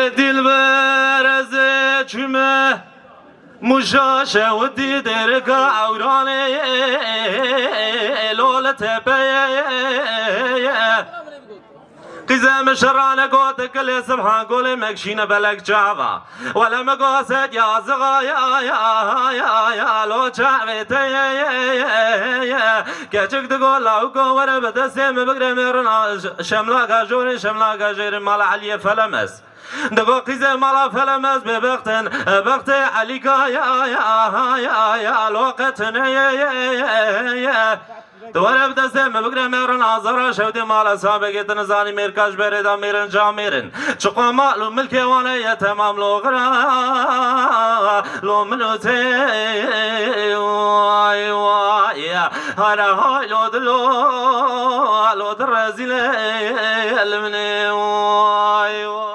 دلبر از چمه مجاشه و دیدرک عورانه لولت بیه قزام شرانه قوت كل سبحان قول مكشين بلك جاوا ولا مقاصد يا زغا يا لو جاوت يا كچك تقول لا وقور بدسم بقرم رنا شملا غاجور شملا غاجر مال علي فلمس دقو قزام مال فلمس ببختن بخت عليك يا لوقتن يا دواره بدسته مبگره میرن آزار شودی مال سابقه تنزانی میرکاش بردا میرن جا میرن چقا مالو ملک وانه یه تمام لغرا لو منوته وای وای هر های لو در رزیل المنی وای وای